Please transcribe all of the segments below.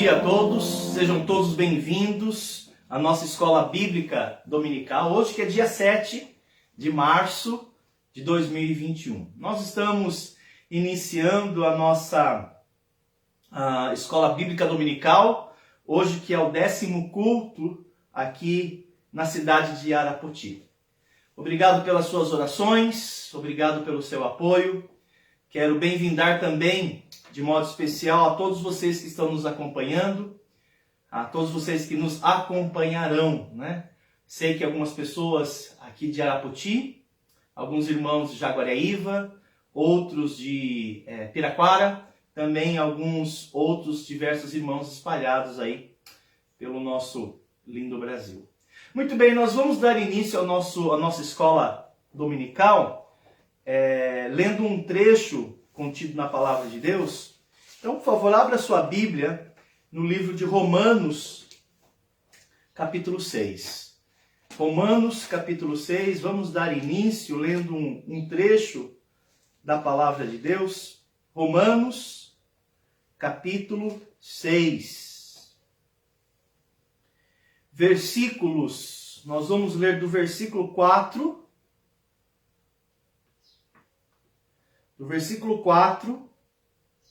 dia a todos, sejam todos bem-vindos à nossa escola bíblica dominical, hoje que é dia 7 de março de 2021. Nós estamos iniciando a nossa escola bíblica dominical, hoje que é o 10º culto aqui na cidade de Arapoti. Obrigado pelas suas orações, obrigado pelo seu apoio. Quero bem-vindar também, de modo especial, a todos vocês que estão nos acompanhando, a todos vocês que nos acompanharão, né? Sei que algumas pessoas aqui de Arapoti, alguns irmãos de Jaguariaíva, outros de Piraquara, também alguns outros diversos irmãos espalhados aí pelo nosso lindo Brasil. Muito bem, nós vamos dar início à nossa escola dominical, lendo um trecho contido na Palavra de Deus. Então, por favor, abra sua Bíblia no livro de Romanos, capítulo 6. Romanos, capítulo 6, vamos dar início lendo um trecho da Palavra de Deus. Romanos, capítulo 6. Versículos, nós vamos ler do versículo 4... do versículo 4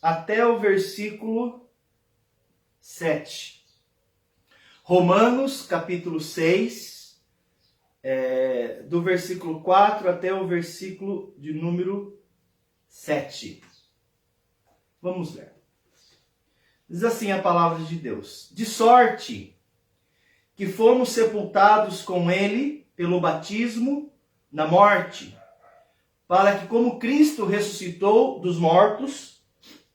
até o versículo 7. Romanos, capítulo 6, do versículo 4 até o versículo de número 7. Vamos ler. Diz assim a palavra de Deus: de sorte que fomos sepultados com ele pelo batismo na morte, para que, como Cristo ressuscitou dos mortos,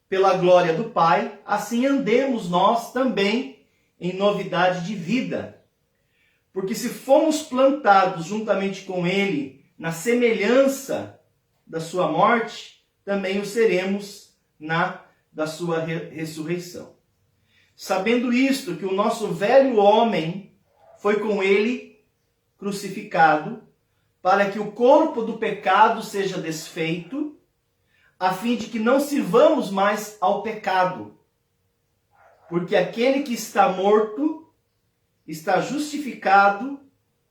pela glória do Pai, assim andemos nós também em novidade de vida. Porque se fomos plantados juntamente com Ele na semelhança da sua morte, também o seremos da sua ressurreição. Sabendo isto, que o nosso velho homem foi com Ele crucificado, para que o corpo do pecado seja desfeito, a fim de que não sirvamos mais ao pecado. Porque aquele que está morto está justificado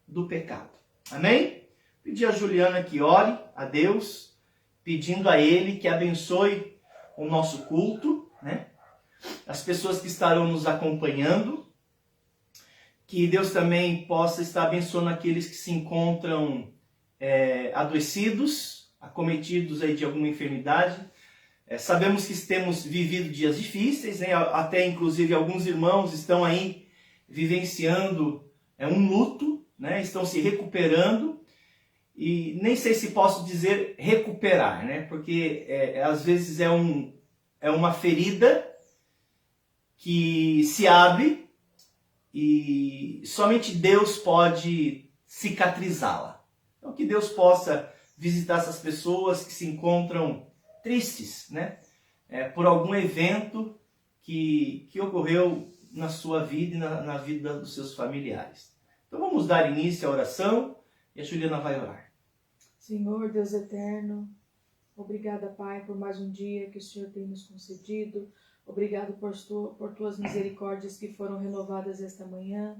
do pecado. Amém? Pedi a Juliana que ore a Deus, pedindo a Ele que abençoe o nosso culto, né? As pessoas que estarão nos acompanhando, que Deus também possa estar abençoando aqueles que se encontram adoecidos, acometidos aí de alguma enfermidade. Sabemos que temos vivido dias difíceis, né? Até inclusive alguns irmãos estão aí vivenciando um luto, né? Estão se recuperando, e nem sei se posso dizer recuperar, né? Porque às vezes é uma ferida que se abre e somente Deus pode cicatrizá-la. Então, que Deus possa visitar essas pessoas que se encontram tristes, né? Por algum evento que ocorreu na sua vida e na vida dos seus familiares. Então, vamos dar início à oração e a Juliana vai orar. Senhor, Deus eterno, obrigada, Pai, por mais um dia que o Senhor tem nos concedido. Obrigado por tuas misericórdias que foram renovadas esta manhã.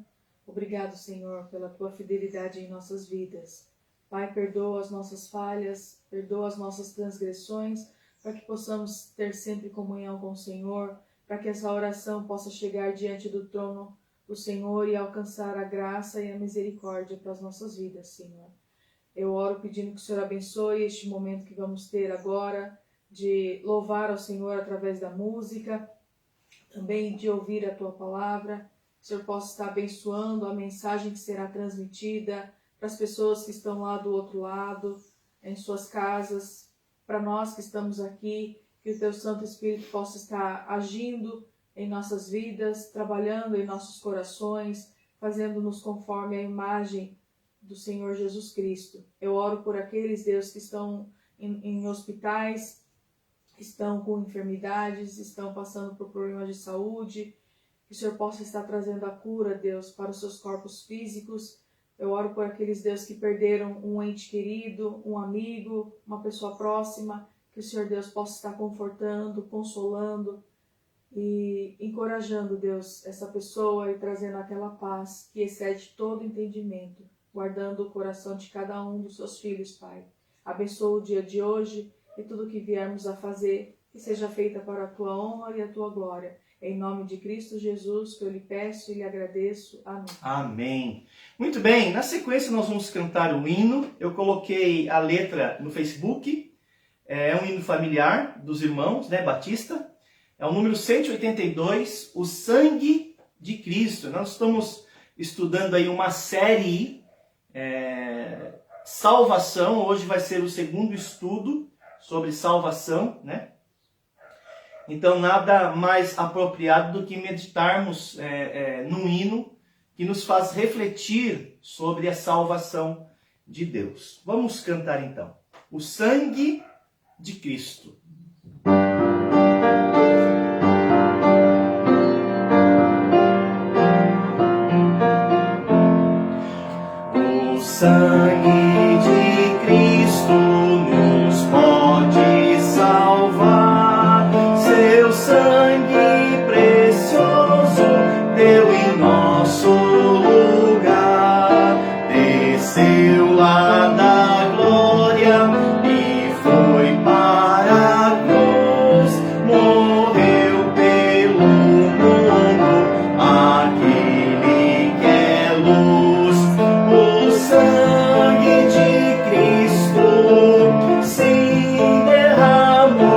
Obrigado, Senhor, pela tua fidelidade em nossas vidas. Pai, perdoa as nossas falhas, perdoa as nossas transgressões, para que possamos ter sempre comunhão com o Senhor, para que essa oração possa chegar diante do trono do Senhor e alcançar a graça e a misericórdia para as nossas vidas, Senhor. Eu oro pedindo que o Senhor abençoe este momento que vamos ter agora, de louvar ao Senhor através da música, também de ouvir a tua palavra. Que o Senhor possa estar abençoando a mensagem que será transmitida para as pessoas que estão lá do outro lado, em suas casas, para nós que estamos aqui, que o teu Santo Espírito possa estar agindo em nossas vidas, trabalhando em nossos corações, fazendo-nos conforme a imagem do Senhor Jesus Cristo. Eu oro por aqueles, Deus, que estão em hospitais, estão com enfermidades, estão passando por problemas de saúde, que o Senhor possa estar trazendo a cura, Deus, para os seus corpos físicos. Eu oro por aqueles, Deus, que perderam um ente querido, um amigo, uma pessoa próxima, que o Senhor, Deus, possa estar confortando, consolando, e encorajando, Deus, essa pessoa e trazendo aquela paz que excede todo entendimento, guardando o coração de cada um dos seus filhos, Pai. Abençoa o dia de hoje e tudo que viermos a fazer, que seja feita para a tua honra e a tua glória. Em nome de Cristo Jesus, que eu lhe peço e lhe agradeço. Amém. Amém. Muito bem, na sequência nós vamos cantar o hino. Eu coloquei a letra no Facebook. É um hino familiar dos irmãos, né, Batista. É o número 182, O Sangue de Cristo. Nós estamos estudando aí uma série Salvação. Hoje vai ser o segundo estudo sobre salvação, né? Então, nada mais apropriado do que meditarmos num hino que nos faz refletir sobre a salvação de Deus. Vamos cantar então. O Sangue de Cristo. O sangue de Cristo nos pode salvar. Seu sangue precioso deu em nosso lugar. Desceu lá da glória e foi para a cruz. Morreu pelo mundo, aquele que é luz. O sangue de Cristo se derramou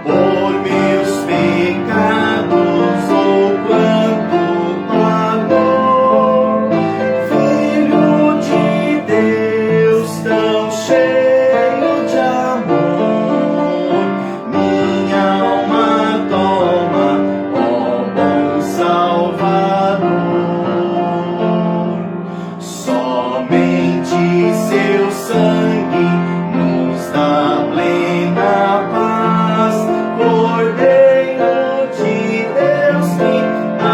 por meus pecados, oh quanto pagou. Filho de Deus, tão cheio de amor, minha alma toma, ó bom Salvador. Somente seu sangue nos dá plena paz. Cordeiro de Deus que a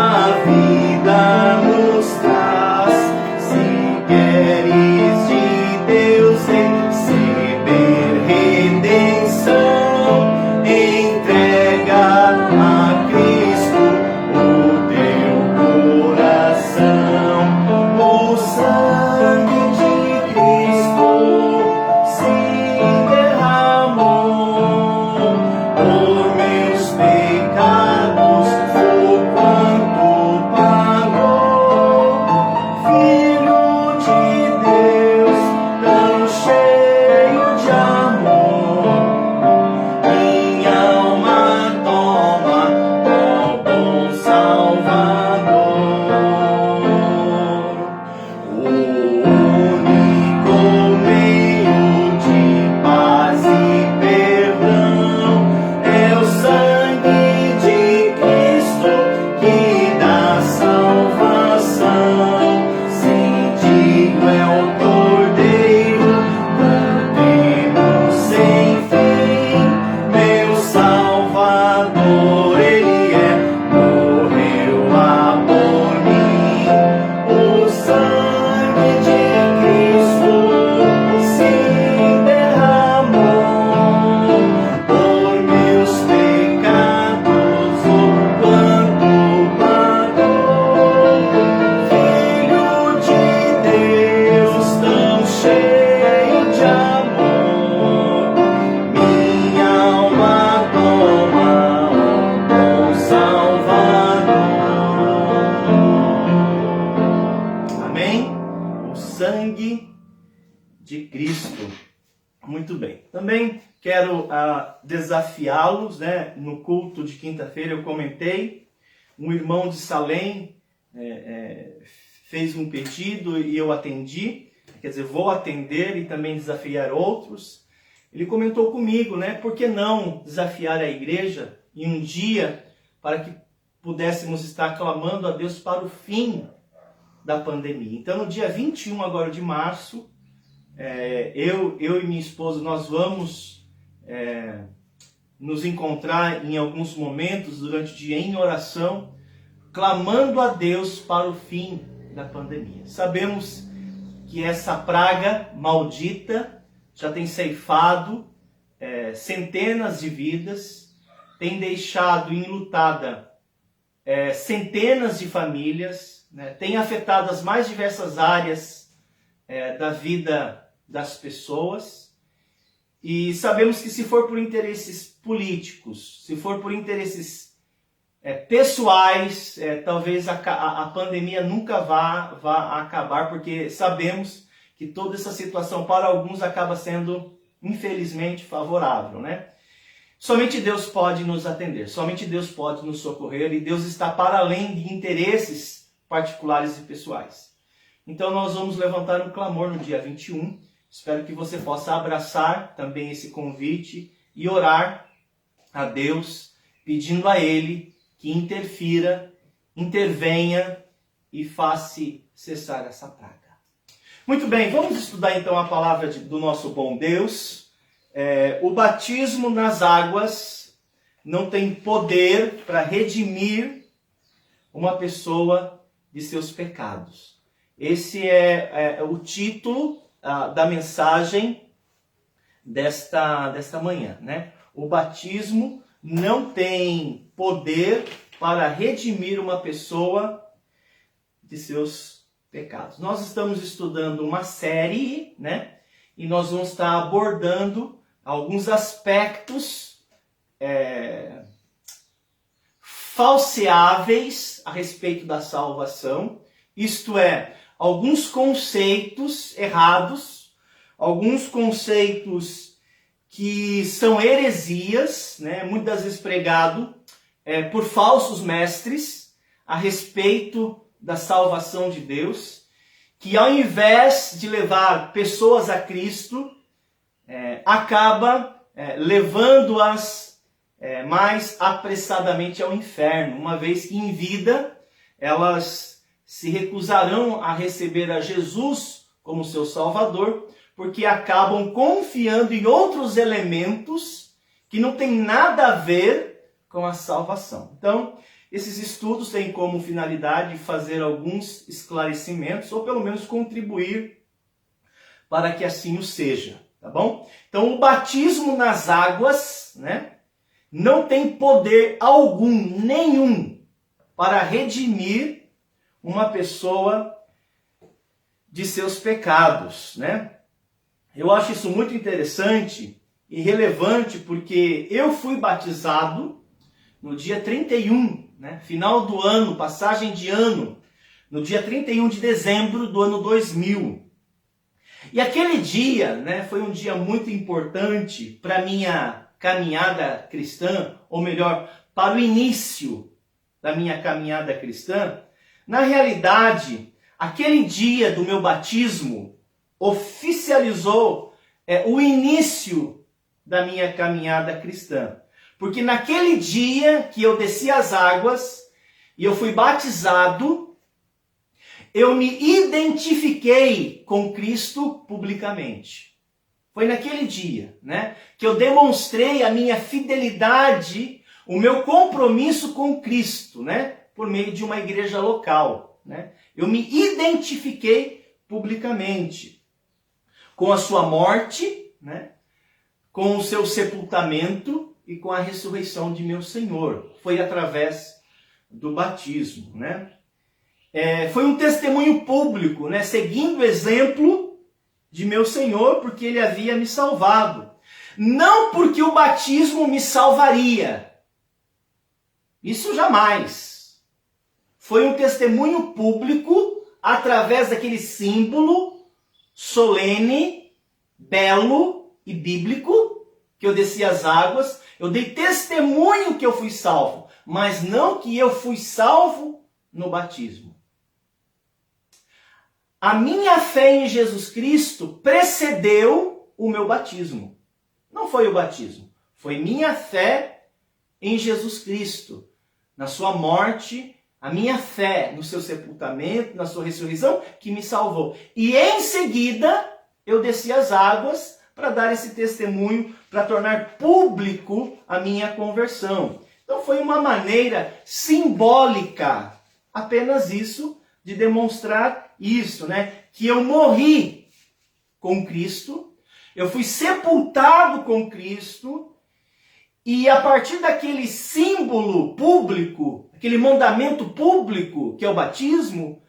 vida nos traz. Se queres de Deus receber redenção, entrega a Cristo o teu coração. O sangue de Cristo se derramou por meus pecados, o quanto pagou. Filho de Deus, tão cheio de amor, minha alma toma, ó bom Salvador. O único meio de paz e perdão é o sangue de Cristo que dá salvação. Sentido é o Cordeiro, contemos sem fim. Meu Salvador, Ele morreu por mim. O sangue de Cristo se derramou por meus pecados, o quanto pagou. Filho de Deus, tão cheio de amor, minha alma toma, ó bom Salvador. Amém? O sangue de Cristo. Muito bem. Também quero desafiá-los, né? No culto de quinta-feira eu comentei, um irmão de Salém fez um pedido e eu atendi, quer dizer, vou atender e também desafiar outros. Ele comentou comigo, né? Por que não desafiar a igreja em um dia para que pudéssemos estar clamando a Deus para o fim da pandemia? Então, no dia 21 agora de março, eu e minha esposa, nós vamos nos encontrar em alguns momentos durante o dia em oração, clamando a Deus para o fim da pandemia. Sabemos que essa praga maldita já tem ceifado centenas de vidas, tem deixado enlutada centenas de famílias, né? Tem afetado as mais diversas áreas da vida das pessoas. E sabemos que se for por interesses políticos, se for por interesses pessoais, talvez a pandemia nunca vá acabar, porque sabemos que toda essa situação para alguns acaba sendo, infelizmente, favorável, né? Somente Deus pode nos atender, somente Deus pode nos socorrer, e Deus está para além de interesses particulares e pessoais. Então nós vamos levantar um clamor no dia 21, espero que você possa abraçar também esse convite e orar a Deus, pedindo a Ele que interfira, intervenha e faça cessar essa praga. Muito bem, vamos estudar então a palavra do nosso bom Deus. O batismo nas águas não tem poder para redimir uma pessoa de seus pecados. Esse é o título da mensagem desta manhã, né? O batismo não tem poder para redimir uma pessoa de seus pecados. Nós estamos estudando uma série, né? E nós vamos estar abordando alguns aspectos falseáveis a respeito da salvação, isto é, alguns conceitos errados, alguns conceitos que são heresias, né, muitas vezes pregado por falsos mestres a respeito da salvação de Deus, que ao invés de levar pessoas a Cristo, acaba levando-as mais apressadamente ao inferno, uma vez que em vida elas se recusarão a receber a Jesus como seu Salvador, porque acabam confiando em outros elementos que não têm nada a ver com a salvação. Então, esses estudos têm como finalidade fazer alguns esclarecimentos, ou pelo menos contribuir para que assim o seja. Tá bom? Então, o batismo nas águas, né, não tem poder algum, nenhum, para redimir uma pessoa de seus pecados, né? Eu acho isso muito interessante e relevante, porque eu fui batizado no dia 31, né, final do ano, passagem de ano, no dia 31 de dezembro do ano 2000. E aquele dia, né, foi um dia muito importante para a minha caminhada cristã, ou melhor, para o início da minha caminhada cristã. Na realidade, aquele dia do meu batismo oficializou o início da minha caminhada cristã. Porque naquele dia que eu desci as águas e eu fui batizado, eu me identifiquei com Cristo publicamente. Foi naquele dia, né, que eu demonstrei a minha fidelidade, o meu compromisso com Cristo, né, por meio de uma igreja local, né? Eu me identifiquei publicamente com a sua morte, né, com o seu sepultamento e com a ressurreição de meu Senhor. Foi através do batismo, né? Foi um testemunho público, né, seguindo o exemplo de meu Senhor, porque Ele havia me salvado. Não porque o batismo me salvaria. Isso jamais. Foi um testemunho público através daquele símbolo solene, belo e bíblico, que eu desci as águas. Eu dei testemunho que eu fui salvo, mas não que eu fui salvo no batismo. A minha fé em Jesus Cristo precedeu o meu batismo. Não foi o batismo, foi minha fé em Jesus Cristo, na sua morte, a minha fé no seu sepultamento, na sua ressurreição, que me salvou. E em seguida, eu desci as águas para dar esse testemunho, para tornar público a minha conversão. Então foi uma maneira simbólica, apenas isso, de demonstrar isso, né? Que eu morri com Cristo, eu fui sepultado com Cristo, E a partir daquele símbolo público, aquele mandamento público, que é o batismo,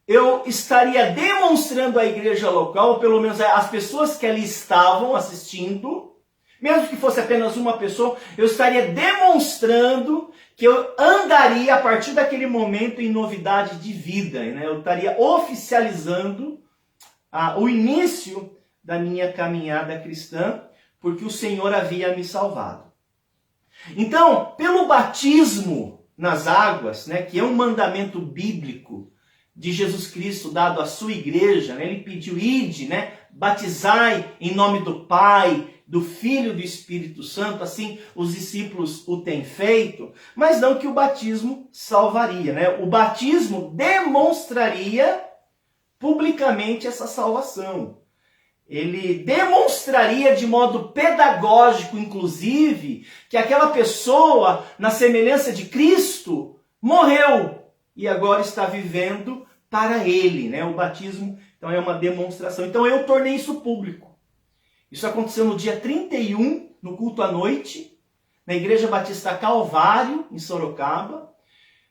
eu estaria demonstrando à igreja local, ou pelo menos às pessoas que ali estavam assistindo, mesmo que fosse apenas uma pessoa, eu estaria demonstrando que eu andaria a partir daquele momento em novidade de vida, né? Eu estaria oficializando o início da minha caminhada cristã, porque o Senhor havia me salvado. Então, pelo batismo nas águas, né, que é um mandamento bíblico de Jesus Cristo dado à sua igreja, né, ele pediu, ide, né, batizai em nome do Pai, do Filho e do Espírito Santo, assim os discípulos o têm feito, mas não que o batismo salvaria, né? O batismo demonstraria publicamente essa salvação. Ele demonstraria de modo pedagógico, inclusive, que aquela pessoa, na semelhança de Cristo, morreu e agora está vivendo para Ele, né? O batismo, então, é uma demonstração. Então, eu tornei isso público. Isso aconteceu no dia 31, no culto à noite, na Igreja Batista Calvário, em Sorocaba.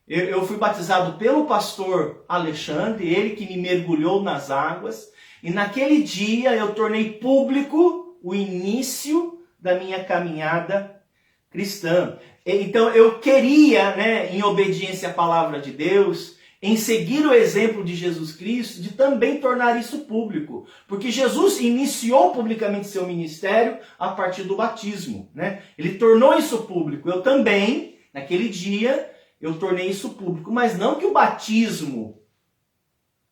Eu fui batizado pelo pastor Alexandre, ele que me mergulhou nas águas. E naquele dia eu tornei público o início da minha caminhada cristã. Então eu queria, né, em obediência à palavra de Deus, em seguir o exemplo de Jesus Cristo, de também tornar isso público. Porque Jesus iniciou publicamente seu ministério a partir do batismo, né? Ele tornou isso público. Eu também, naquele dia, eu tornei isso público. Mas não que o batismo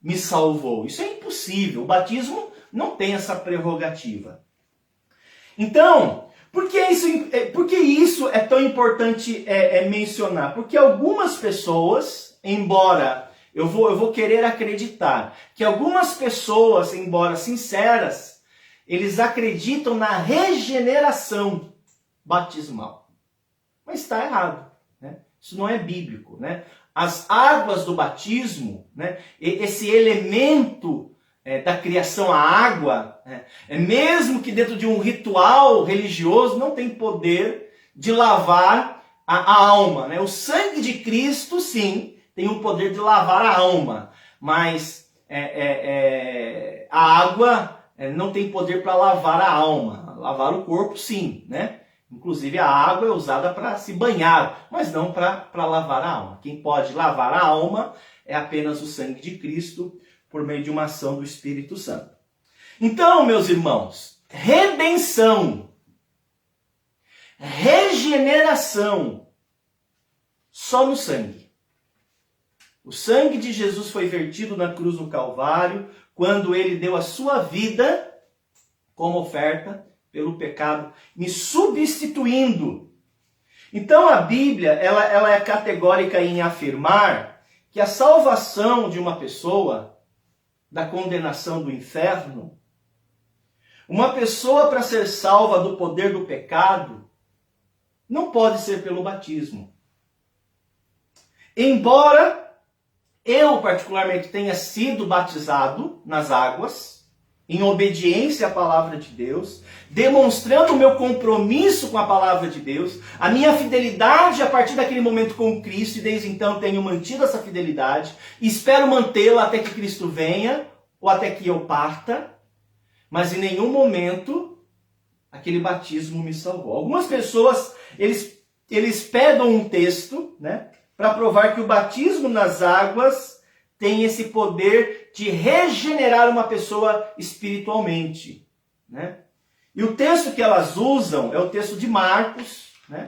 me salvou. Isso é impossível. O batismo não tem essa prerrogativa. Então, por que isso é tão importante mencionar? Porque algumas pessoas, embora eu vou querer acreditar que algumas pessoas, embora sinceras, eles acreditam na regeneração batismal. Mas está errado, né? Isso não é bíblico, né? As águas do batismo, né, esse elemento da criação, a água, mesmo que dentro de um ritual religioso, não tem poder de lavar a alma. Né? O sangue de Cristo, sim, tem o poder de lavar a alma, mas a água não tem poder para lavar a alma. Lavar o corpo, sim, né? Inclusive a água é usada para se banhar, mas não para lavar a alma. Quem pode lavar a alma é apenas o sangue de Cristo por meio de uma ação do Espírito Santo. Então, meus irmãos, redenção, regeneração, só no sangue. O sangue de Jesus foi vertido na cruz do Calvário quando ele deu a sua vida como oferta pelo pecado, me substituindo. Então a Bíblia ela é categórica em afirmar que a salvação de uma pessoa da condenação do inferno, uma pessoa para ser salva do poder do pecado, não pode ser pelo batismo. Embora eu particularmente tenha sido batizado nas águas, em obediência à palavra de Deus, demonstrando o meu compromisso com a palavra de Deus, a minha fidelidade a partir daquele momento com Cristo, e desde então tenho mantido essa fidelidade, e espero mantê-la até que Cristo venha, ou até que eu parta, mas em nenhum momento aquele batismo me salvou. Algumas pessoas, eles pegam um texto, né, para provar que o batismo nas águas tem esse poder de regenerar uma pessoa espiritualmente, né? E o texto que elas usam é o texto de Marcos, né?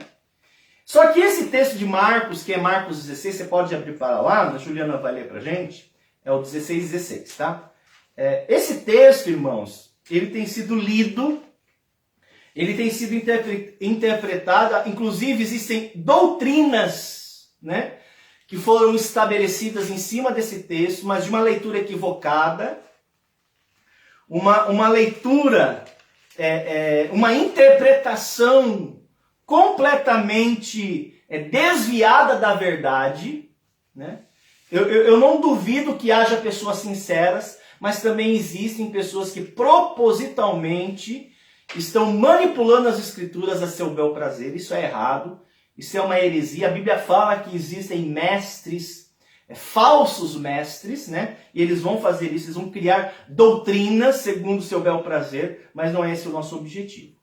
Só que esse texto de Marcos, que é Marcos 16, você pode abrir para lá, a Juliana vai ler para a gente, é o 16, tá? Esse texto, irmãos, ele tem sido lido, ele tem sido interpretado, inclusive existem doutrinas, né, que foram estabelecidas em cima desse texto, mas de uma leitura equivocada, uma leitura, uma interpretação completamente desviada da verdade, né? Eu não duvido que haja pessoas sinceras, mas também existem pessoas que propositalmente estão manipulando as escrituras a seu bel prazer. Isso é errado, isso é uma heresia. A Bíblia fala que existem mestres, falsos mestres, né? E eles vão fazer isso, eles vão criar doutrinas segundo o seu bel prazer, mas não é esse o nosso objetivo.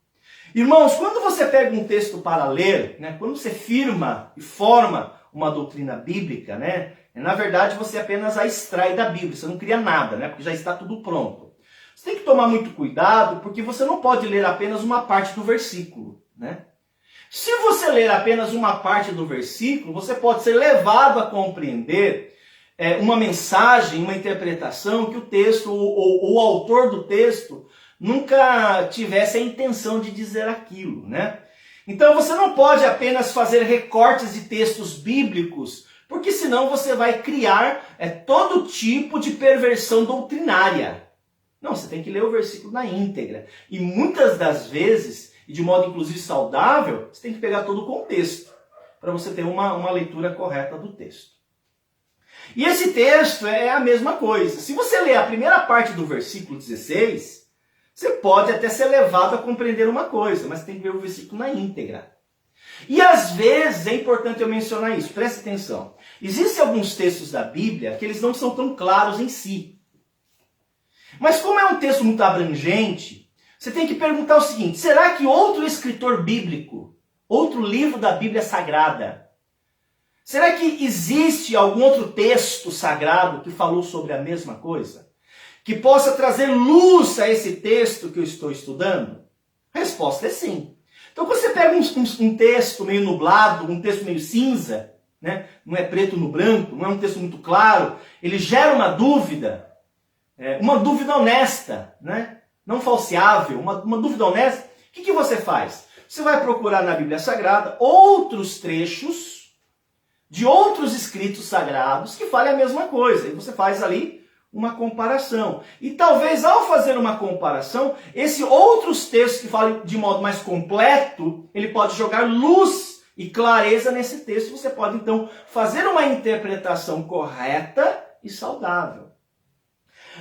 Irmãos, quando você pega um texto para ler, né, quando você firma e forma uma doutrina bíblica, né, na verdade você apenas a extrai da Bíblia, você não cria nada, né, porque já está tudo pronto. Você tem que tomar muito cuidado, porque você não pode ler apenas uma parte do versículo, né? Se você ler apenas uma parte do versículo, você pode ser levado a compreender uma mensagem, uma interpretação que o texto, ou o autor do texto, nunca tivesse a intenção de dizer aquilo, né? Então você não pode apenas fazer recortes de textos bíblicos, porque senão você vai criar todo tipo de perversão doutrinária. Não, você tem que ler o versículo na íntegra. E muitas das vezes, e de modo inclusive saudável, você tem que pegar todo o contexto, para você ter uma leitura correta do texto. E esse texto é a mesma coisa. Se você ler a primeira parte do versículo 16... você pode até ser levado a compreender uma coisa, mas tem que ver o versículo na íntegra. E às vezes é importante eu mencionar isso, preste atenção. Existem alguns textos da Bíblia que eles não são tão claros em si. Mas como é um texto muito abrangente, você tem que perguntar o seguinte: será que outro escritor bíblico, outro livro da Bíblia Sagrada, será que existe algum outro texto sagrado que falou sobre a mesma coisa? Que possa trazer luz a esse texto que eu estou estudando? A resposta é sim. Então, quando você pega um texto meio nublado, um texto meio cinza, né? Não é preto no branco, não é um texto muito claro, ele gera uma dúvida honesta, né? Não falseável, uma dúvida honesta. O que você faz? Você vai procurar na Bíblia Sagrada outros trechos de outros escritos sagrados que falem a mesma coisa. E você faz ali uma comparação. E talvez ao fazer uma comparação, esses outros textos que falam de modo mais completo, ele pode jogar luz e clareza nesse texto. Você pode então fazer uma interpretação correta e saudável.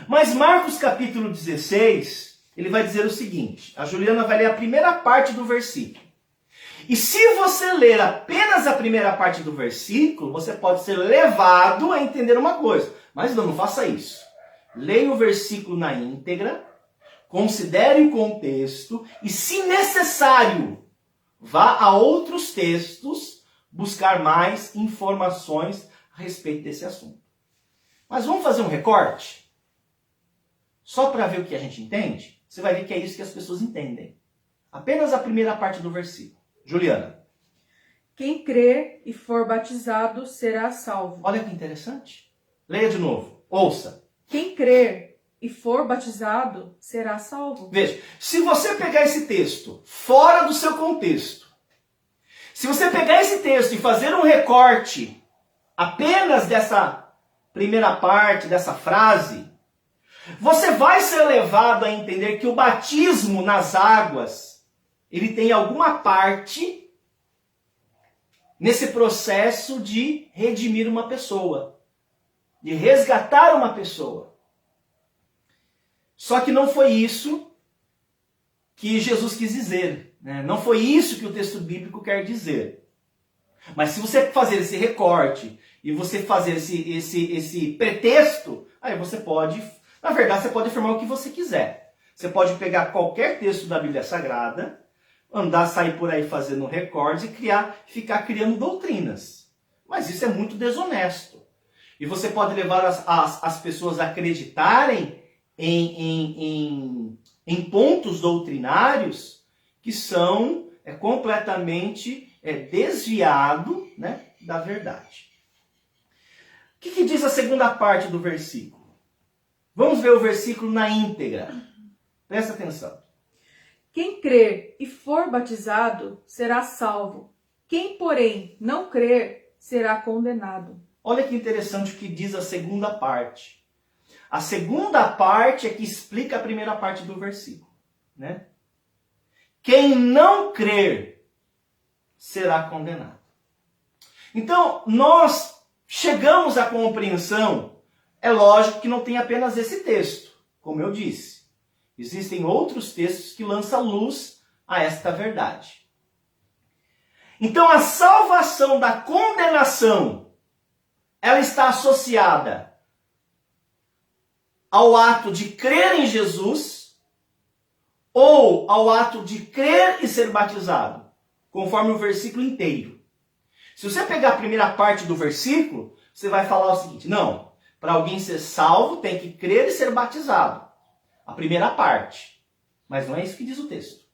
Mas Marcos capítulo 16, ele vai dizer o seguinte, a Juliana vai ler a primeira parte do versículo. E se você ler apenas a primeira parte do versículo, você pode ser levado a entender uma coisa. Mas não faça isso. Leia o versículo na íntegra, considere o contexto e, se necessário, vá a outros textos buscar mais informações a respeito desse assunto. Mas vamos fazer um recorte? Só para ver o que a gente entende? Você vai ver que é isso que as pessoas entendem. Apenas a primeira parte do versículo. Juliana. Quem crer e for batizado será salvo. Olha que interessante. Leia de novo. Ouça. Quem crer e for batizado será salvo. Veja, se você pegar esse texto fora do seu contexto, se você pegar esse texto e fazer um recorte apenas dessa primeira parte, dessa frase, você vai ser levado a entender que o batismo nas águas, ele tem alguma parte nesse processo de redimir uma pessoa, de resgatar uma pessoa. Só que não foi isso que Jesus quis dizer, né? Não foi isso que o texto bíblico quer dizer. Mas se você fazer esse recorte e você fazer esse pretexto, aí você pode, na verdade, você pode afirmar o que você quiser. Você pode pegar qualquer texto da Bíblia Sagrada, sair por aí fazendo recorte e ficar criando doutrinas. Mas isso é muito desonesto. E você pode levar as pessoas a acreditarem em pontos doutrinários que são completamente desviados, né, da verdade. O que diz a segunda parte do versículo? Vamos ver o versículo na íntegra. Presta atenção. Quem crer e for batizado será salvo. Quem, porém, não crer será condenado. Olha que interessante o que diz a segunda parte. A segunda parte é que explica a primeira parte do versículo, né? Quem não crer será condenado. Então, nós chegamos à compreensão, é lógico que não tem apenas esse texto, como eu disse. Existem outros textos que lançam luz a esta verdade. Então a salvação da condenação, ela está associada ao ato de crer em Jesus ou ao ato de crer e ser batizado, conforme o versículo inteiro. Se você pegar a primeira parte do versículo, você vai falar o seguinte: não, para alguém ser salvo tem que crer e ser batizado. A primeira parte. Mas não é isso que diz o texto.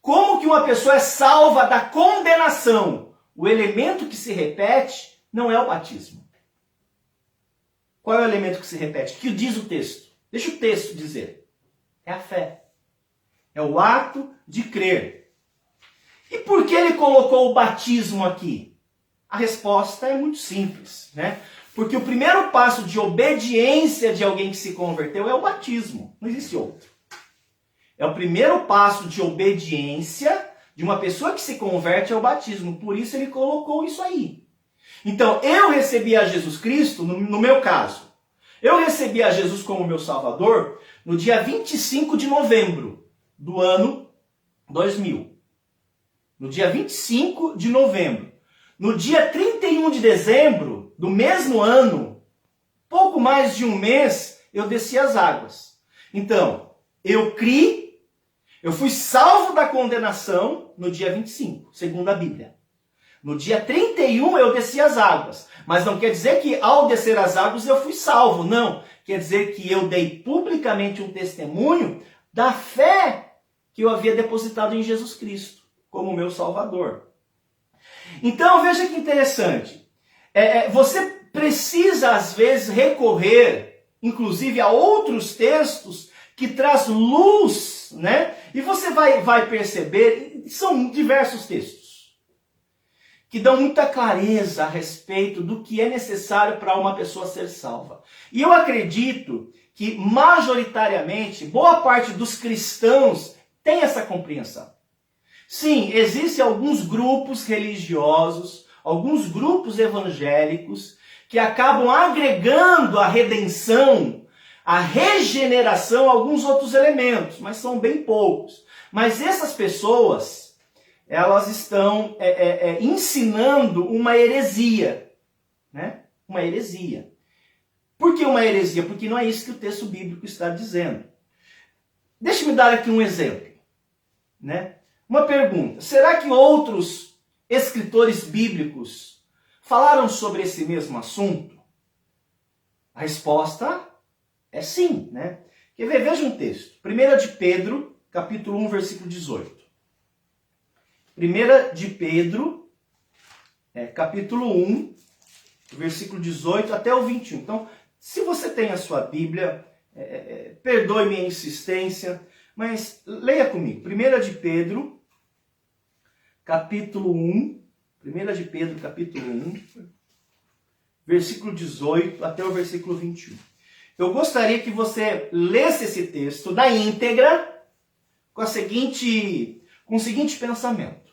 Como que uma pessoa é salva da condenação? O elemento que se repete não é o batismo. Qual é o elemento que se repete? O que diz o texto? Deixa o texto dizer. É a fé. É o ato de crer. E por que ele colocou o batismo aqui? A resposta é muito simples, né? Porque o primeiro passo de obediência de alguém que se converteu é o batismo. Não existe outro. É o primeiro passo de obediência de uma pessoa que se converte ao batismo. Por isso ele colocou isso aí. Então, eu recebi a Jesus Cristo, no meu caso, eu recebi a Jesus como meu Salvador no dia 25 de novembro do ano 2000. No dia 25 de novembro. No dia 31 de dezembro do mesmo ano, pouco mais de um mês, eu desci as águas. Então, eu criei, eu fui salvo da condenação no dia 25, segundo a Bíblia. No dia 31 eu desci as águas. Mas não quer dizer que ao descer as águas eu fui salvo. Não. Quer dizer que eu dei publicamente um testemunho da fé que eu havia depositado em Jesus Cristo como meu Salvador. Então veja que interessante. Você precisa às vezes recorrer, inclusive a outros textos que traz luz, né? E você vai perceber, são diversos textos que dão muita clareza a respeito do que é necessário para uma pessoa ser salva. E eu acredito que, majoritariamente, boa parte dos cristãos tem essa compreensão. Sim, existem alguns grupos religiosos, alguns grupos evangélicos, que acabam agregando à redenção, à regeneração, alguns outros elementos, mas são bem poucos. Mas essas pessoas, elas estão ensinando uma heresia, né? Uma heresia. Por que uma heresia? Porque não é isso que o texto bíblico está dizendo. Deixe-me dar aqui um exemplo, né? Uma pergunta: será que outros escritores bíblicos falaram sobre esse mesmo assunto? A resposta é sim, né? Quer ver? Veja um texto. 1 de Pedro, capítulo 1, versículo 18. 1 de Pedro, capítulo 1, versículo 18 até o 21. Então, se você tem a sua Bíblia, perdoe minha insistência, mas leia comigo. 1 de Pedro, capítulo 1, 1 de Pedro, capítulo 1, versículo 18 até o versículo 21. Eu gostaria que você lesse esse texto na íntegra com o seguinte pensamento.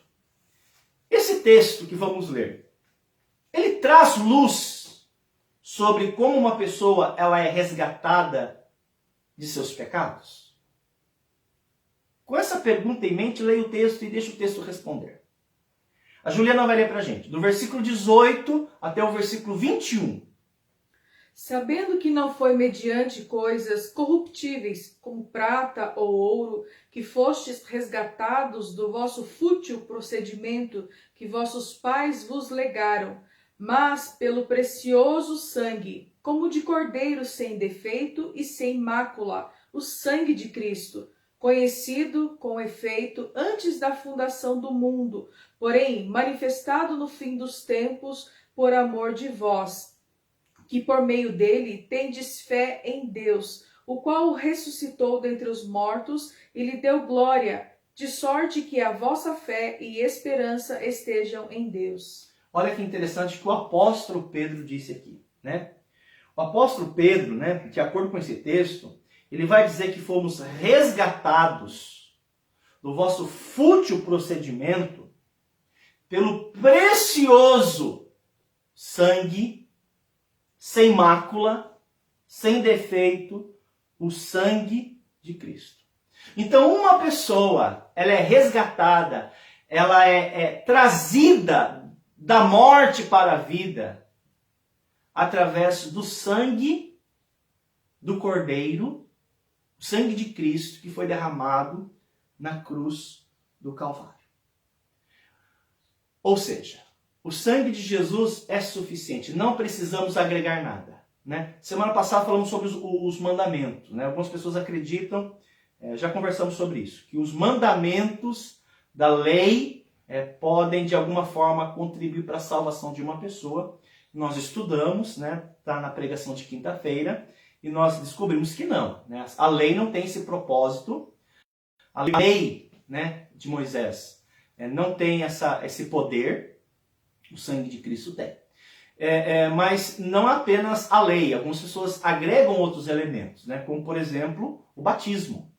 Esse texto que vamos ler, ele traz luz sobre como uma pessoa ela é resgatada de seus pecados? Com essa pergunta em mente, leia o texto e deixa o texto responder. A Juliana vai ler para a gente, do versículo 18 até o versículo 21. Sabendo que não foi mediante coisas corruptíveis, como prata ou ouro, que fostes resgatados do vosso fútil procedimento que vossos pais vos legaram, mas pelo precioso sangue, como de cordeiro sem defeito e sem mácula, o sangue de Cristo, conhecido, com efeito, antes da fundação do mundo, porém manifestado no fim dos tempos por amor de vós, que por meio dele tendes fé em Deus, o qual o ressuscitou dentre os mortos e lhe deu glória, de sorte que a vossa fé e esperança estejam em Deus. Olha que interessante que o apóstolo Pedro disse aqui, né? O apóstolo Pedro, né, de acordo com esse texto, ele vai dizer que fomos resgatados do vosso fútil procedimento pelo precioso sangue, sem mácula, sem defeito, o sangue de Cristo. Então, uma pessoa, ela é resgatada, ela é trazida da morte para a vida através do sangue do Cordeiro, o sangue de Cristo que foi derramado na cruz do Calvário. Ou seja, o sangue de Jesus é suficiente, não precisamos agregar nada. Né? Semana passada falamos sobre os mandamentos. Né? Algumas pessoas acreditam, já conversamos sobre isso, que os mandamentos da lei podem de alguma forma contribuir para a salvação de uma pessoa. Nós estudamos, né? Tá na pregação de quinta-feira, e nós descobrimos que não. Né? A lei não tem esse propósito. A lei, né, de Moisés não tem esse poder. O sangue de Cristo tem. Mas não apenas a lei. Algumas pessoas agregam outros elementos, né? Como, por exemplo, o batismo.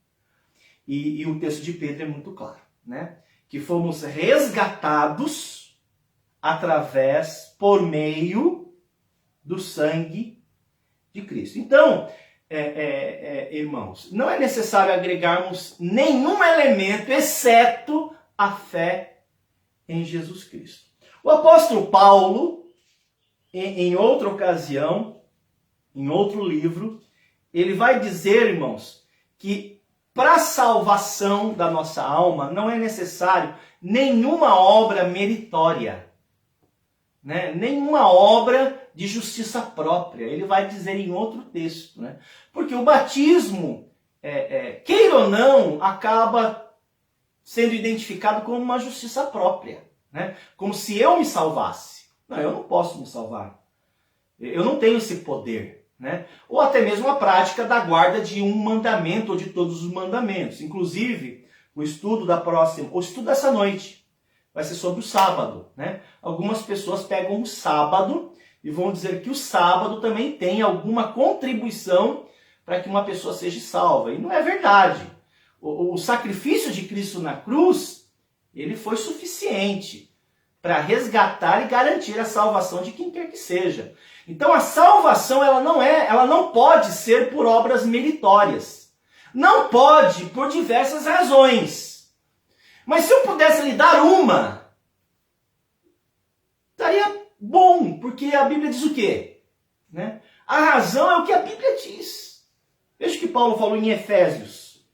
E o texto de Pedro é muito claro, né? Que fomos resgatados por meio do sangue de Cristo. Então, irmãos, não é necessário agregarmos nenhum elemento exceto a fé em Jesus Cristo. O apóstolo Paulo, em outra ocasião, em outro livro, ele vai dizer, irmãos, que para a salvação da nossa alma não é necessário nenhuma obra meritória, né? Nenhuma obra de justiça própria. Ele vai dizer em outro texto, né? Porque o batismo, queira ou não, acaba sendo identificado como uma justiça própria, né? Como se eu me salvasse. Não, eu não posso me salvar. Eu não tenho esse poder. Né? Ou até mesmo a prática da guarda de um mandamento ou de todos os mandamentos. Inclusive, o estudo dessa noite vai ser sobre o sábado. Né? Algumas pessoas pegam o sábado e vão dizer que o sábado também tem alguma contribuição para que uma pessoa seja salva. E não é verdade. O sacrifício de Cristo na cruz, ele foi suficiente para resgatar e garantir a salvação de quem quer que seja. Então a salvação ela não pode ser por obras meritórias. Não pode por diversas razões. Mas se eu pudesse lhe dar uma, estaria bom, porque a Bíblia diz o quê? Né? A razão é o que a Bíblia diz. Veja o que Paulo falou em Efésios.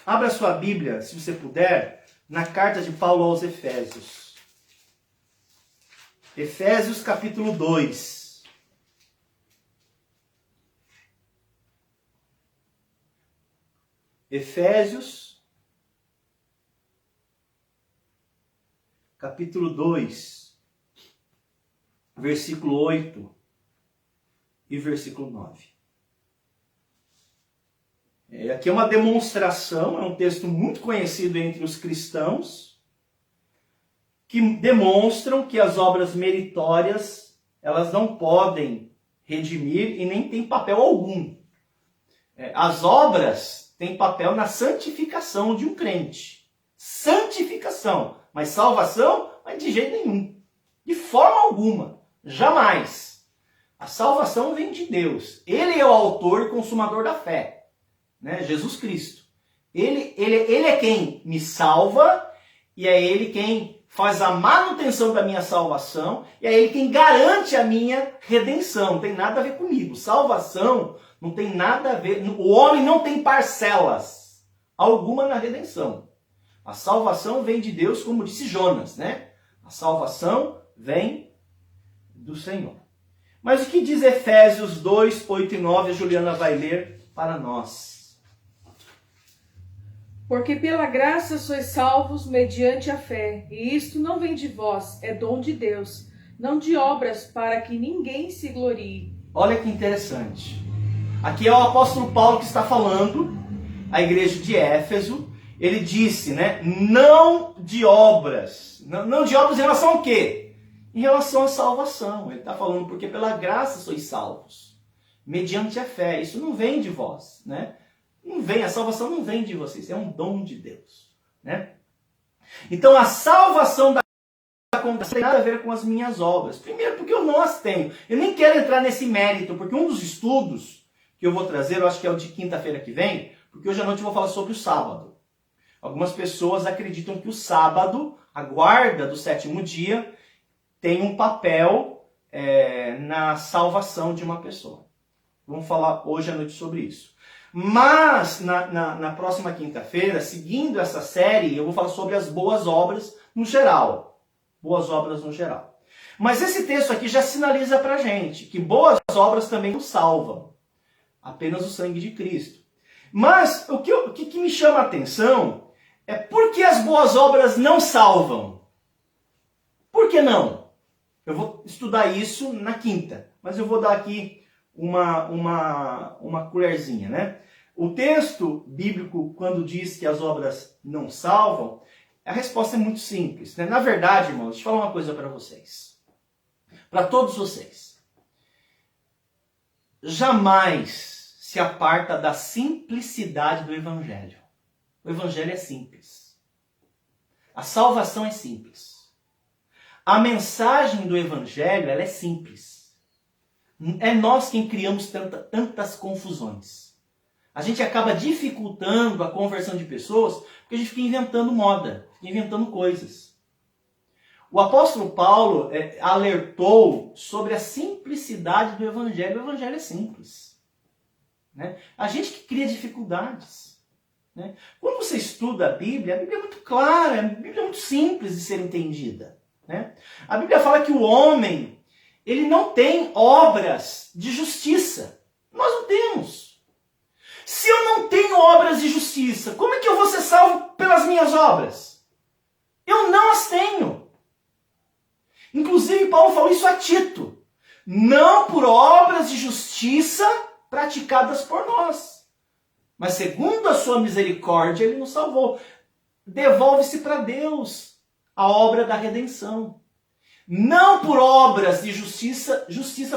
Abra sua Bíblia, se você puder, na carta de Paulo aos Efésios. Efésios capítulo 2. Efésios capítulo 2, versículo 8 e versículo 9. Aqui é uma demonstração, é um texto muito conhecido entre os cristãos, que demonstram que as obras meritórias, elas não podem redimir e nem têm papel algum. As obras têm papel na santificação de um crente. Santificação. Mas salvação, mas de jeito nenhum. De forma alguma. Jamais. A salvação vem de Deus. Ele é o autor e consumador da fé. Né? Jesus Cristo. Ele é quem me salva e é Ele quem faz a manutenção da minha salvação, e é Ele quem garante a minha redenção. Não tem nada a ver comigo. Salvação não tem nada a ver. O homem não tem parcelas alguma na redenção. A salvação vem de Deus, como disse Jonas, né? A salvação vem do Senhor. Mas o que diz Efésios 2, 8 e 9, a Juliana vai ler para nós. Porque pela graça sois salvos mediante a fé, e isto não vem de vós, é dom de Deus, não de obras para que ninguém se glorie. Olha que interessante. Aqui é o apóstolo Paulo que está falando, a igreja de Éfeso. Ele disse, né, não de obras. Não de obras em relação ao quê? Em relação à salvação. Ele está falando porque pela graça sois salvos, mediante a fé. Isso não vem de vós, né? Não vem, a salvação não vem de vocês, é um dom de Deus, né? Então a salvação da não tem nada a ver com as minhas obras. Primeiro porque eu não as tenho. Eu nem quero entrar nesse mérito, porque um dos estudos que eu vou trazer, eu acho que é o de quinta-feira que vem, porque hoje à noite eu vou falar sobre o sábado. Algumas pessoas acreditam que o sábado, a guarda do sétimo dia, tem um papel na salvação de uma pessoa. Vamos falar hoje à noite sobre isso. Mas, na próxima quinta-feira, seguindo essa série, eu vou falar sobre as boas obras no geral. Boas obras no geral. Mas esse texto aqui já sinaliza pra gente que boas obras também nos salvam. Apenas o sangue de Cristo. Mas o que me chama a atenção é por que as boas obras não salvam? Por que não? Eu vou estudar isso na quinta, mas eu vou dar aqui uma colherzinha, né? O texto bíblico, quando diz que as obras não salvam, a resposta é muito simples, né? Na verdade, irmãos, deixa eu falar uma coisa para vocês. Para todos vocês. Jamais se aparta da simplicidade do Evangelho. O Evangelho é simples. A salvação é simples. A mensagem do Evangelho, ela é simples. É nós quem criamos tantas confusões. A gente acaba dificultando a conversão de pessoas porque a gente fica inventando moda, fica inventando coisas. O apóstolo Paulo alertou sobre a simplicidade do Evangelho. O Evangelho é simples. Né? A gente que cria dificuldades. Né? Quando você estuda a Bíblia é muito clara, a Bíblia é muito simples de ser entendida. Né? A Bíblia fala que o homem, ele não tem obras de justiça. Nós não temos. Se eu não tenho obras de justiça, como é que eu vou ser salvo pelas minhas obras? Eu não as tenho. Inclusive, Paulo falou isso a Tito. Não por obras de justiça praticadas por nós. Mas segundo a sua misericórdia, ele nos salvou. Devolve-se para Deus a obra da redenção. Não por obras de justiça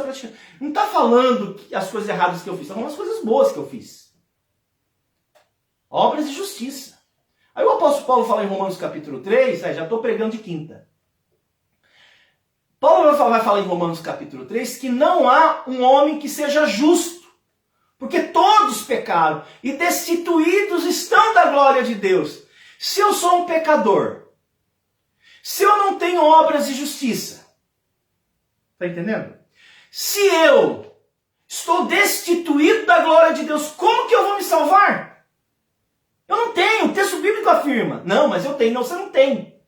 praticada. Não está falando as coisas erradas que eu fiz, está falando as coisas boas que eu fiz. Obras de justiça. Aí o apóstolo Paulo fala em Romanos capítulo 3, já estou pregando de quinta. Paulo vai falar em Romanos capítulo 3 que não há um homem que seja justo, porque todos pecaram e destituídos estão da glória de Deus. Se eu sou um pecador, se eu não tenho obras de justiça, está entendendo? Se eu estou destituído da glória de Deus, como que eu vou me salvar? Eu não tenho, o texto bíblico afirma. Não, mas eu tenho. Não, você não tem.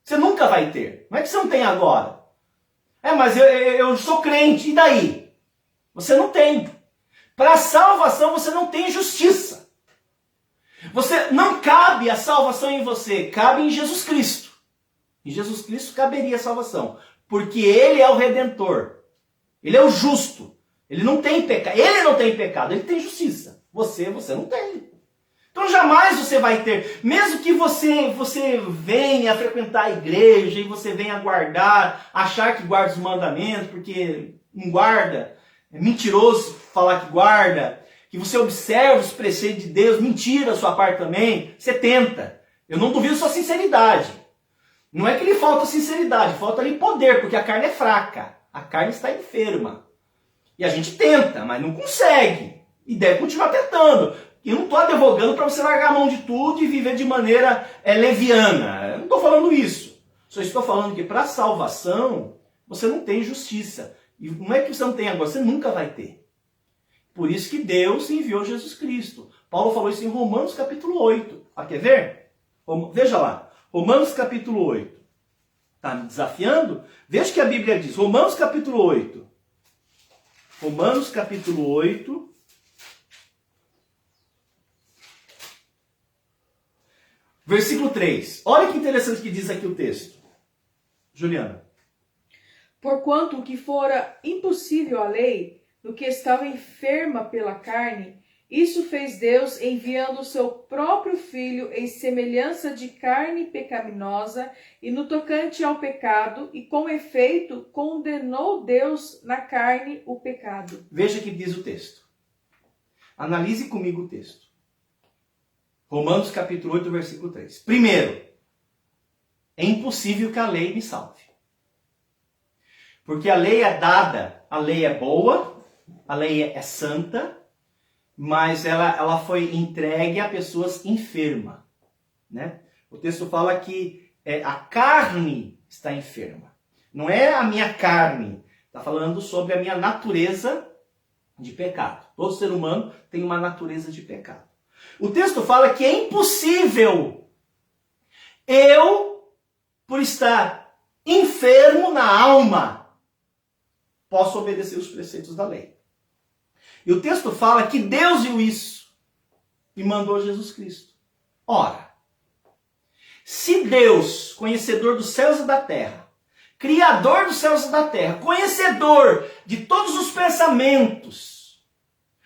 Você nunca vai ter. Não é que você não tem agora. Mas eu sou crente, e daí? Você não tem. Para a salvação você não tem justiça. Não cabe a salvação em você, cabe em Jesus Cristo. Em Jesus Cristo caberia a salvação, porque Ele é o Redentor. Ele é o justo. Ele não tem pecado. Ele não tem pecado, Ele tem justiça. Você não tem. Então jamais você vai ter, mesmo que você venha frequentar a igreja e você venha guardar, achar que guarda os mandamentos, porque não guarda, é mentiroso falar que guarda, que você observa os preceitos de Deus, mentira a sua parte também, você tenta. Eu não duvido sua sinceridade. Não é que lhe falta sinceridade, falta lhe poder, porque a carne é fraca, a carne está enferma. E a gente tenta, mas não consegue, e deve continuar tentando. E eu não estou advogando para você largar a mão de tudo e viver de maneira leviana. Eu não estou falando isso. Só estou falando que para a salvação você não tem justiça. E não é que você não tem agora, você nunca vai ter. Por isso que Deus enviou Jesus Cristo. Paulo falou isso em Romanos capítulo 8. Quer ver? Veja lá. Romanos capítulo 8. Está me desafiando? Veja o que a Bíblia diz. Romanos capítulo 8. Romanos capítulo 8. Versículo 3. Olha que interessante que diz aqui o texto. Juliana. Porquanto o que fora impossível à lei, no que estava enferma pela carne, isso fez Deus enviando o seu próprio Filho em semelhança de carne pecaminosa e no tocante ao pecado, e com efeito condenou Deus na carne o pecado. Veja o que diz o texto. Analise comigo o texto. Romanos capítulo 8, versículo 3. Primeiro, é impossível que a lei me salve. Porque a lei é dada, a lei é boa, a lei é santa, mas ela foi entregue a pessoas enfermas, né? O texto fala que a carne está enferma. Não é a minha carne, está falando sobre a minha natureza de pecado. Todo ser humano tem uma natureza de pecado. O texto fala que é impossível eu, por estar enfermo na alma, posso obedecer os preceitos da lei. E o texto fala que Deus viu isso e mandou Jesus Cristo. Ora, se Deus, conhecedor dos céus e da terra, Criador dos céus e da terra, conhecedor de todos os pensamentos,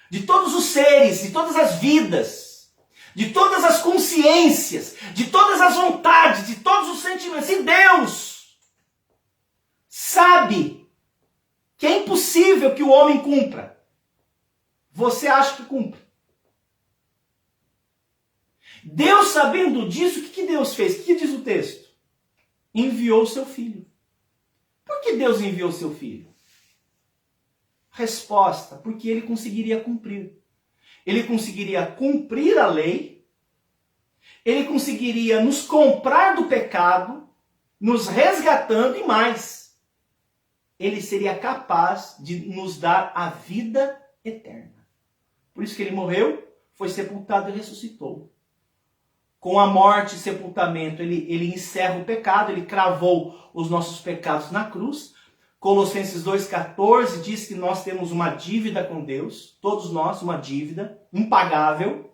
de todos os seres, de todas as vidas, de todas as consciências, de todas as vontades, de todos os sentimentos, se Deus sabe que é impossível que o homem cumpra, você acha que cumpre? Deus, sabendo disso, o que Deus fez? O que diz o texto? Enviou o seu filho. Por que Deus enviou o seu filho? Resposta, porque ele conseguiria cumprir. Ele conseguiria cumprir a lei, ele conseguiria nos comprar do pecado, nos resgatando e mais. Ele seria capaz de nos dar a vida eterna. Por isso que ele morreu, foi sepultado e ressuscitou. Com a morte e sepultamento, ele encerra o pecado, ele cravou os nossos pecados na cruz. Colossenses 2,14 diz que nós temos uma dívida com Deus, todos nós, uma dívida impagável.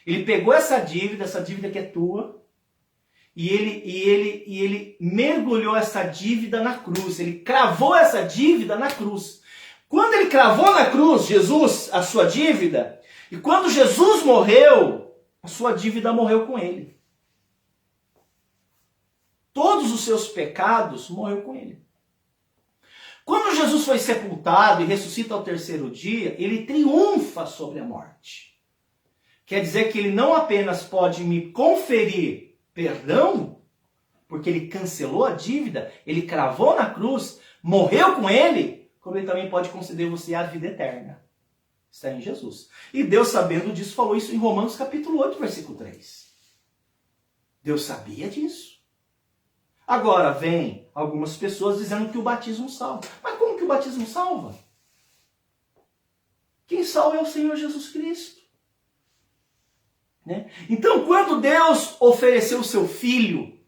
Ele pegou essa dívida que é tua, e ele mergulhou essa dívida na cruz, ele cravou essa dívida na cruz. Quando ele cravou na cruz, Jesus, a sua dívida, e quando Jesus morreu, a sua dívida morreu com ele. Todos os seus pecados morreu com ele. Quando Jesus foi sepultado e ressuscita ao terceiro dia, ele triunfa sobre a morte. Quer dizer que ele não apenas pode me conferir perdão, porque ele cancelou a dívida, ele cravou na cruz, morreu com ele, como ele também pode conceder você a vida eterna. Está em Jesus. E Deus, sabendo disso, falou isso em Romanos capítulo 8, versículo 3. Deus sabia disso. Agora vem algumas pessoas dizendo que o batismo salva. Mas como que o batismo salva? Quem salva é o Senhor Jesus Cristo. Né? Então, quando Deus ofereceu o seu Filho,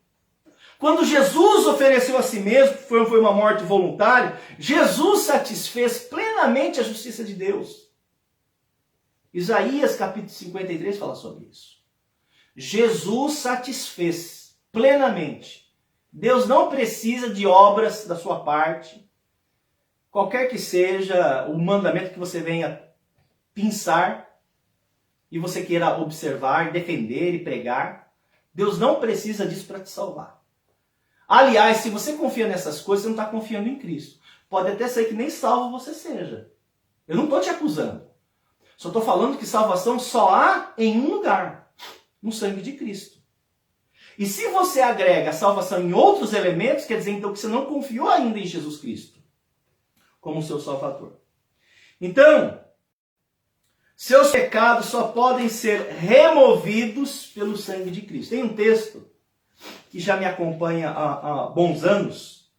quando Jesus ofereceu a si mesmo, foi uma morte voluntária, Jesus satisfez plenamente a justiça de Deus. Isaías capítulo 53 fala sobre isso. Jesus satisfez plenamente. Deus não precisa de obras da sua parte. Qualquer que seja o mandamento que você venha pensar e você queira observar, defender e pregar, Deus não precisa disso para te salvar. Aliás, se você confia nessas coisas, você não está confiando em Cristo. Pode até ser que nem salvo você seja. Eu não estou te acusando. Só estou falando que salvação só há em um lugar, no sangue de Cristo. E se você agrega a salvação em outros elementos, quer dizer então que você não confiou ainda em Jesus Cristo como seu Salvador. Então, seus pecados só podem ser removidos pelo sangue de Cristo. Tem um texto que já me acompanha há bons anos,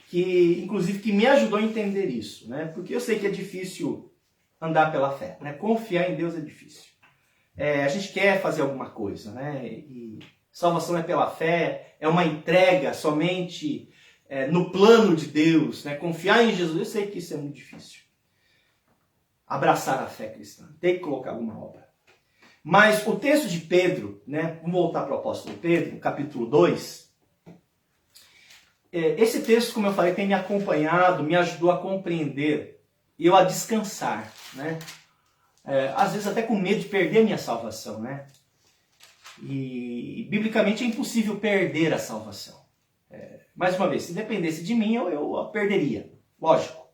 que inclusive que me ajudou a entender isso, né? Porque eu sei que é difícil andar pela fé, né? Confiar em Deus é difícil. A gente quer fazer alguma coisa, né? E salvação é pela fé, é uma entrega somente no plano de Deus, né? Confiar em Jesus, eu sei que isso é muito difícil. Abraçar a fé cristã, tem que colocar alguma obra. Mas o texto de Pedro, né? Vamos voltar para o apóstolo Pedro, capítulo 2. Esse texto, como eu falei, tem me acompanhado, me ajudou a compreender e eu a descansar, né? Às vezes até com medo de perder a minha salvação, né? E biblicamente é impossível perder a salvação. Mais uma vez, se dependesse de mim, eu a perderia, lógico.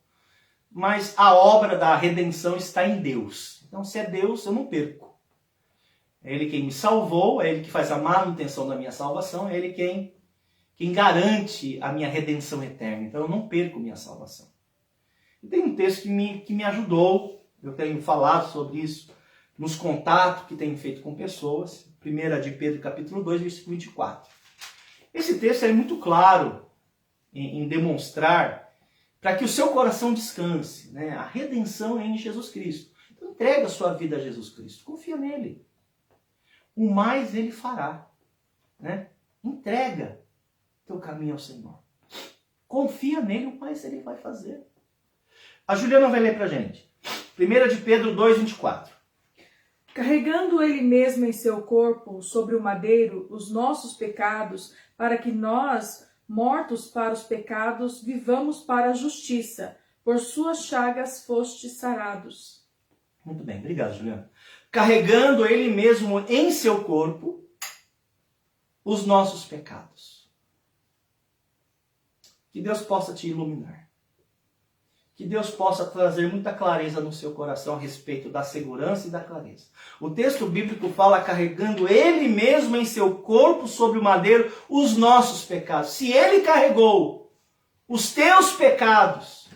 Mas a obra da redenção está em Deus. Então, se é Deus, eu não perco. É Ele quem me salvou, é Ele que faz a manutenção da minha salvação, é Ele quem garante a minha redenção eterna. Então, eu não perco minha salvação. E tem um texto que me ajudou Eu tenho falado sobre isso nos contatos que tenho feito com pessoas. 1 de Pedro, capítulo 2, versículo 24. Esse texto é muito claro em demonstrar para que o seu coração descanse, né? A redenção é em Jesus Cristo. Então entrega a sua vida a Jesus Cristo. Confia nele. O mais ele fará, né? Entrega teu caminho ao Senhor. Confia nele, o mais ele vai fazer. A Juliana vai ler pra gente. 1 de Pedro 2, 24. Carregando ele mesmo em seu corpo, sobre o madeiro, os nossos pecados, para que nós, mortos para os pecados, vivamos para a justiça. Por suas chagas fostes sarados. Muito bem, obrigado, Juliana. Carregando ele mesmo em seu corpo os nossos pecados. Que Deus possa te iluminar. Que Deus possa trazer muita clareza no seu coração a respeito da segurança e da clareza. O texto bíblico fala carregando ele mesmo em seu corpo sobre o madeiro os nossos pecados. Se ele carregou os teus pecados,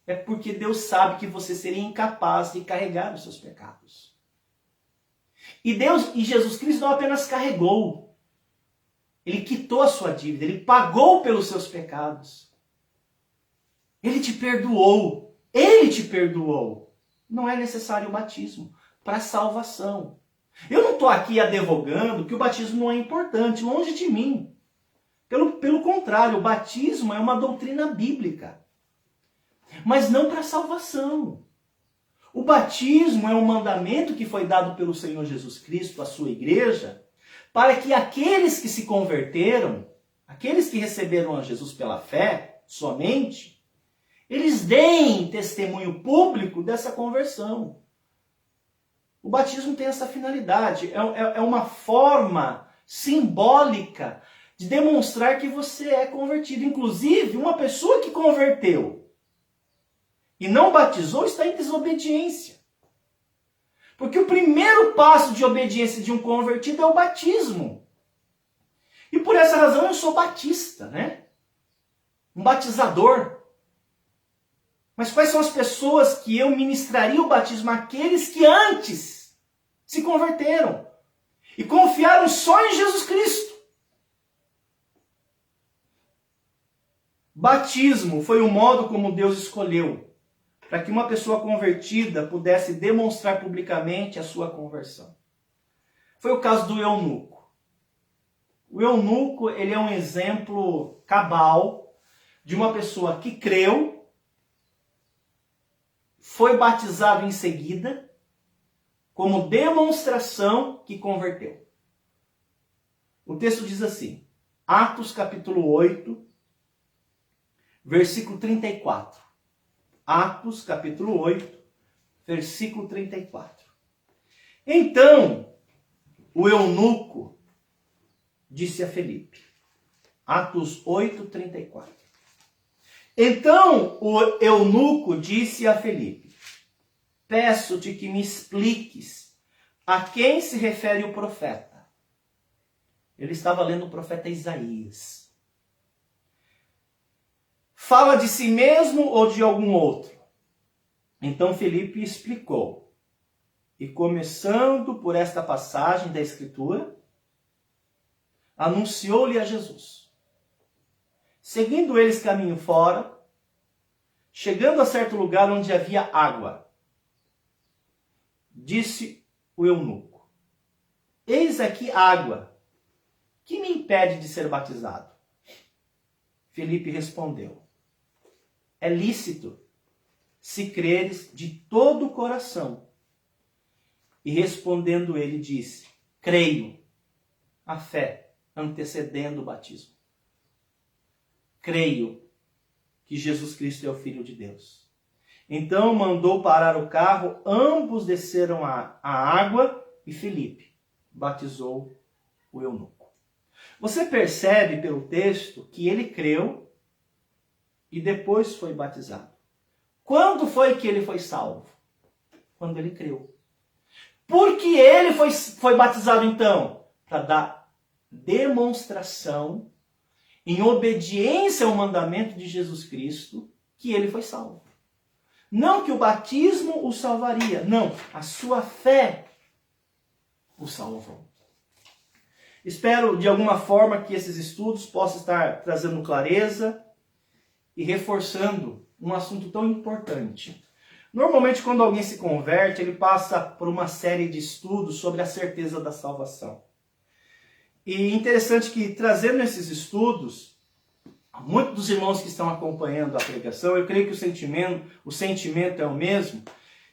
é porque Deus sabe que você seria incapaz de carregar os seus pecados. E Jesus Cristo não apenas carregou, ele quitou a sua dívida, ele pagou pelos seus pecados. Ele te perdoou. Ele te perdoou. Não é necessário o batismo para salvação. Eu não estou aqui advogando que o batismo não é importante, longe de mim. Pelo contrário, o batismo é uma doutrina bíblica. Mas não para salvação. O batismo é um mandamento que foi dado pelo Senhor Jesus Cristo à sua igreja, para que aqueles que se converteram, aqueles que receberam a Jesus pela fé somente, eles deem testemunho público dessa conversão. O batismo tem essa finalidade. É uma forma simbólica de demonstrar que você é convertido. Inclusive, uma pessoa que converteu e não batizou está em desobediência. Porque o primeiro passo de obediência de um convertido é o batismo. E por essa razão eu sou batista, né? Um batizador. Mas quais são as pessoas que eu ministraria o batismo? Aqueles que antes se converteram e confiaram só em Jesus Cristo. Batismo foi o modo como Deus escolheu para que uma pessoa convertida pudesse demonstrar publicamente a sua conversão. Foi o caso do eunuco. O eunuco, ele é um exemplo cabal de uma pessoa que creu, foi batizado em seguida, como demonstração que converteu. O texto diz assim, Atos capítulo 8, versículo 34. Atos capítulo 8, versículo 34. Então, o eunuco disse a Felipe. Atos 8, 34. Então o eunuco disse a Felipe, peço-te que me expliques a quem se refere o profeta. Ele estava lendo o profeta Isaías. Fala de si mesmo ou de algum outro? Então Felipe explicou. E começando por esta passagem da Escritura, anunciou-lhe a Jesus. Seguindo eles caminho fora, chegando a certo lugar onde havia água, disse o eunuco, eis aqui água, que me impede de ser batizado? Felipe respondeu, é lícito, se creres de todo o coração. E respondendo ele disse, creio, a fé antecedendo o batismo. Creio que Jesus Cristo é o Filho de Deus. Então mandou parar o carro, ambos desceram a água e Felipe batizou o eunuco. Você percebe pelo texto que ele creu e depois foi batizado. Quando foi que ele foi salvo? Quando ele creu. Por que ele foi batizado então? Para dar demonstração em obediência ao mandamento de Jesus Cristo, que ele foi salvo. Não que o batismo o salvaria. Não, a sua fé o salvou. Espero, de alguma forma, que esses estudos possam estar trazendo clareza e reforçando um assunto tão importante. Normalmente, quando alguém se converte, ele passa por uma série de estudos sobre a certeza da salvação. E interessante que, trazendo esses estudos, muitos dos irmãos que estão acompanhando a pregação, eu creio que o sentimento é o mesmo.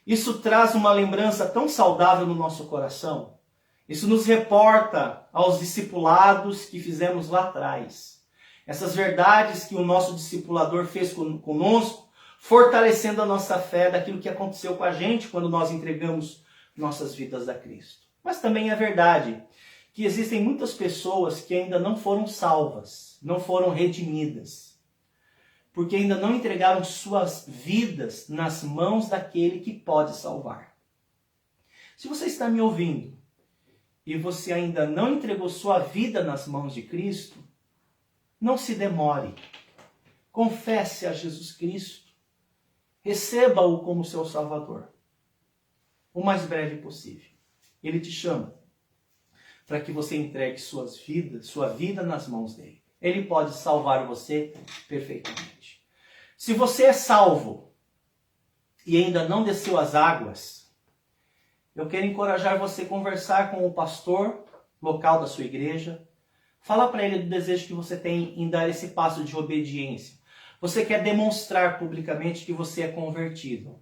Isso traz uma lembrança tão saudável no nosso coração. Isso nos reporta aos discipulados que fizemos lá atrás. Essas verdades que o nosso discipulador fez conosco, fortalecendo a nossa fé daquilo que aconteceu com a gente quando nós entregamos nossas vidas a Cristo. Mas também é verdade que existem muitas pessoas que ainda não foram salvas, não foram redimidas, porque ainda não entregaram suas vidas nas mãos daquele que pode salvar. Se você está me ouvindo e você ainda não entregou sua vida nas mãos de Cristo, não se demore. Confesse a Jesus Cristo. Receba-o como seu Salvador. O mais breve possível. Ele te chama para que você entregue sua vida nas mãos dele. Ele pode salvar você perfeitamente. Se você é salvo e ainda não desceu as águas, eu quero encorajar você a conversar com o pastor local da sua igreja. Fala para ele do desejo que você tem em dar esse passo de obediência. Você quer demonstrar publicamente que você é convertido.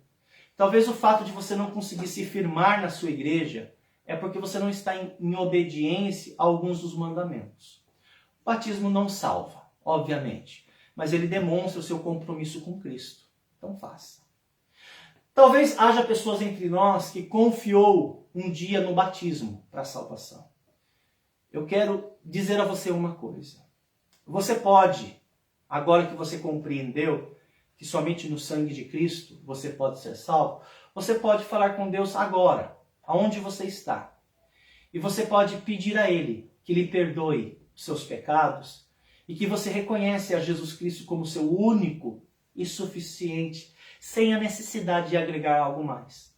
Talvez o fato de você não conseguir se firmar na sua igreja é porque você não está em obediência a alguns dos mandamentos. O batismo não salva, obviamente, mas ele demonstra o seu compromisso com Cristo. Então faça. Talvez haja pessoas entre nós que confiou um dia no batismo para a salvação. Eu quero dizer a você uma coisa. Você pode, agora que você compreendeu que somente no sangue de Cristo você pode ser salvo, você pode falar com Deus agora, aonde você está. E você pode pedir a Ele que lhe perdoe os seus pecados e que você reconhece a Jesus Cristo como seu único e suficiente, sem a necessidade de agregar algo mais.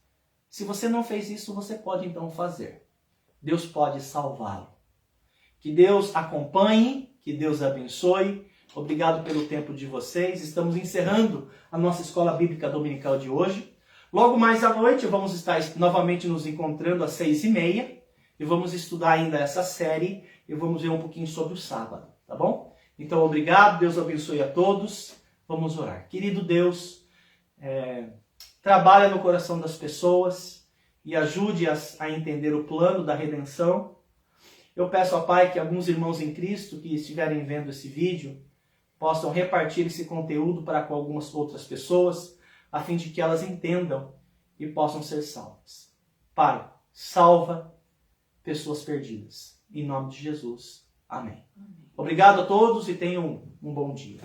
Se você não fez isso, você pode então fazer. Deus pode salvá-lo. Que Deus acompanhe, que Deus abençoe. Obrigado pelo tempo de vocês. Estamos encerrando a nossa Escola Bíblica Dominical de hoje. Logo mais à noite vamos estar novamente nos encontrando às 6h30 e vamos estudar ainda essa série e vamos ver um pouquinho sobre o sábado, tá bom? Então obrigado, Deus abençoe a todos. Vamos orar. Querido Deus, trabalha no coração das pessoas e ajude-as a entender o plano da redenção. Eu peço, ó Pai, que alguns irmãos em Cristo que estiverem vendo esse vídeo possam repartir esse conteúdo para com algumas outras pessoas, a fim de que elas entendam e possam ser salvas. Pai, salva pessoas perdidas. Em nome de Jesus. Amém. Obrigado a todos e tenham um bom dia.